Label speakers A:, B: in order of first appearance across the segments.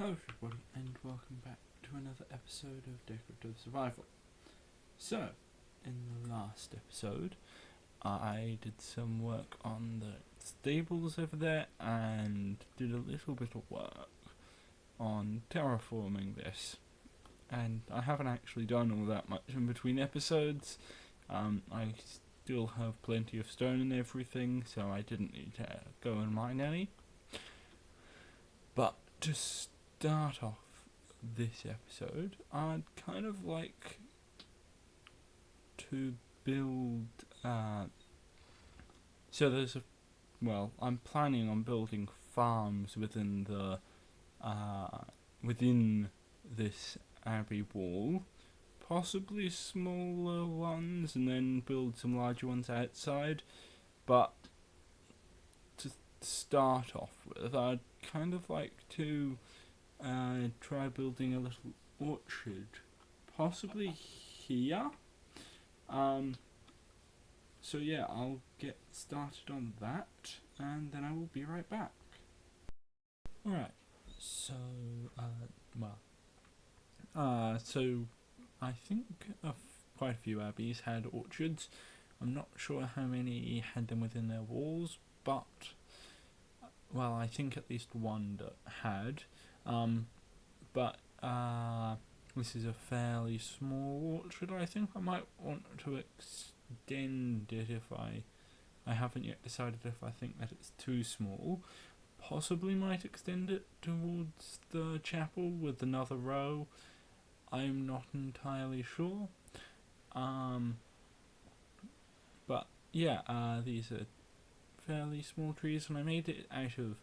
A: Hello everybody and welcome back to another episode of Decorative Survival. So, in the last episode, I did some work on the stables over there and did a little bit of work on terraforming this. And I haven't actually done all that much in between episodes. I still have plenty of stone and everything, so I didn't need to go and mine any. But to start off this episode, I'd kind of like to build, I'm planning on building farms within this abbey wall, possibly smaller ones and then build some larger ones outside, but to start off with, I'd kind of like to try building a little orchard, possibly here. So yeah, I'll get started on that, and then I will be right back. Alright, so I think quite a few abbeys had orchards. I'm not sure how many had them within their walls, but I think at least one that had. This is a fairly small orchard. I think I might want to extend it if I haven't yet decided if I think that it's too small. Possibly might extend it towards the chapel with another row. I'm not entirely sure. These are fairly small trees, and I made it out of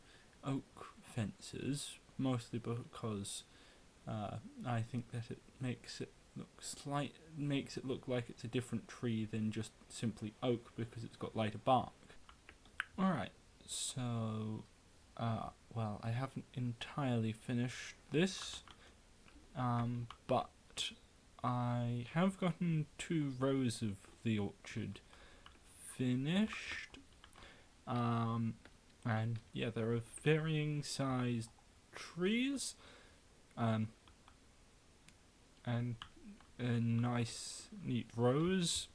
A: oak fences, mostly because I think that it makes it look like it's a different tree than just simply oak because it's got lighter bark. Alright, so I haven't entirely finished this, but I have gotten 2 rows of the orchard finished, and yeah, there are varying sized trees, and nice neat rows.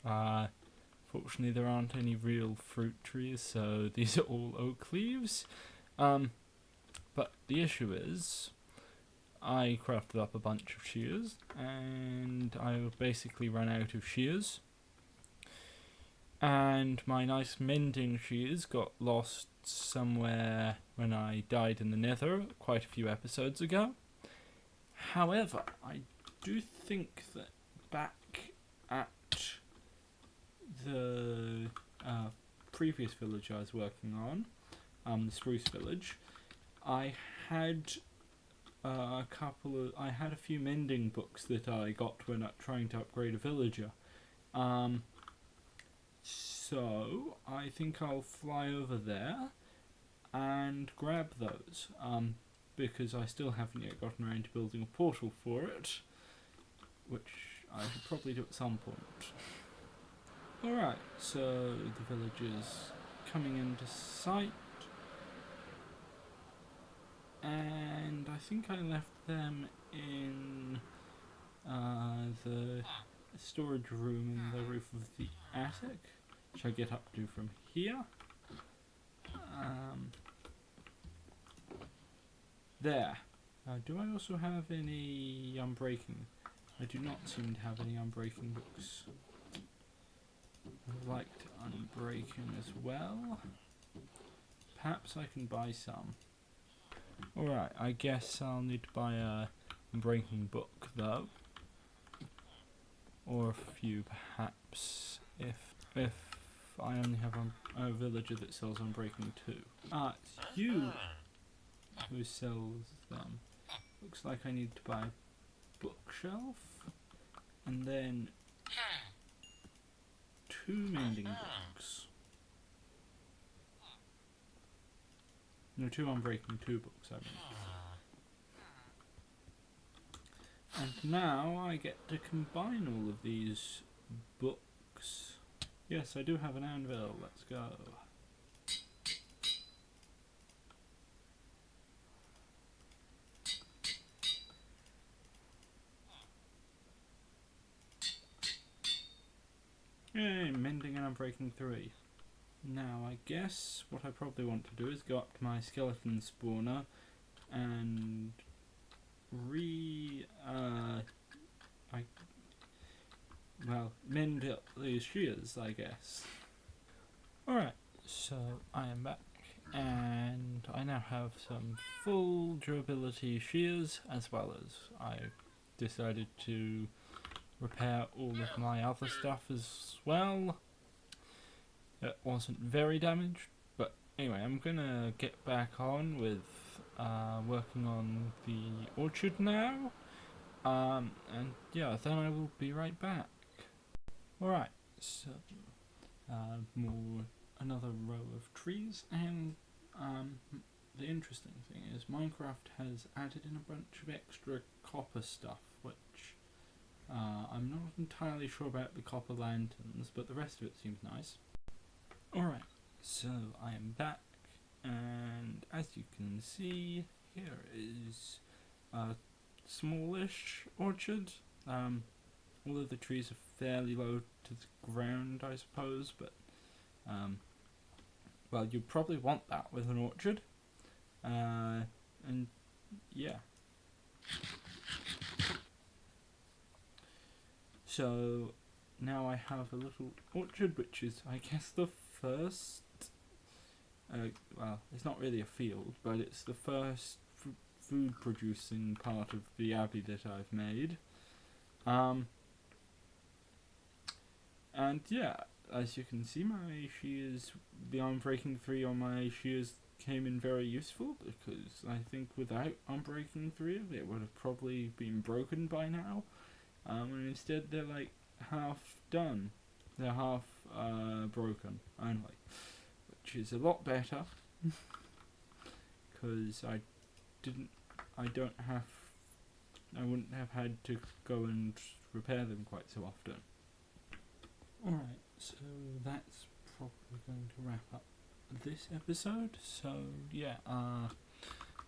A: Fortunately there aren't any real fruit trees, so these are all oak leaves. But the issue is, I crafted up a bunch of shears, and I basically ran out of shears. And my nice mending shears got lost somewhere when I died in the nether quite a few episodes ago. However, I do think that back at the previous village I was working on, the Spruce Village, I had a few mending books that I got when trying to upgrade a villager. So I think I'll fly over there and grab those, because I still haven't yet gotten around to building a portal for it, which I should probably do at some point. Alright, so the village is coming into sight, and I think I left them in the storage room in the roof of the attic, which I get up to from here. There. Do I also have any unbreaking? I do not seem to have any unbreaking books. I'd like to unbreaking as well. Perhaps I can buy some. Alright, I guess I'll need to buy a unbreaking book though. Or a few perhaps, if I only have a villager that sells unbreaking too. It's you who sells them. Looks like I need to buy a bookshelf, and then 2 mending books. No, 2 unbreaking 2 books, I mean. And now I get to combine all of these books. Yes, I do have an anvil, let's go. Yay, mending and unbreaking 3. Now I guess what I probably want to do is go up to my skeleton spawner and mend up these shears, I guess. Alright, so I am back, and I now have some full durability shears, as well as I've decided to repair all of my other stuff as well. It wasn't very damaged, but anyway, I'm gonna get back on with working on the orchard now, and yeah, then I will be right back. Alright, so another row of trees, and the interesting thing is Minecraft has added in a bunch of extra copper stuff, which I'm not entirely sure about the copper lanterns, but the rest of it seems nice. Alright, so I am back, and as you can see, here is a smallish orchard. All of the trees are fairly low to the ground, I suppose, but well, you probably want that with an orchard. And yeah. So now I have a little orchard, which is, I guess, the first. Well, it's not really a field, but it's the first food producing part of the abbey that I've made. And yeah, as you can see, my shears, the Unbreaking 3 on my shears came in very useful, because I think without Unbreaking 3 it would have probably been broken by now. And instead they're like half done. They're half broken only, which is a lot better, because I wouldn't have had to go and repair them quite so often. Alright, so that's probably going to wrap up this episode. So yeah,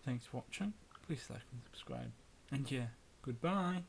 A: thanks for watching. Please like and subscribe. And yeah, goodbye.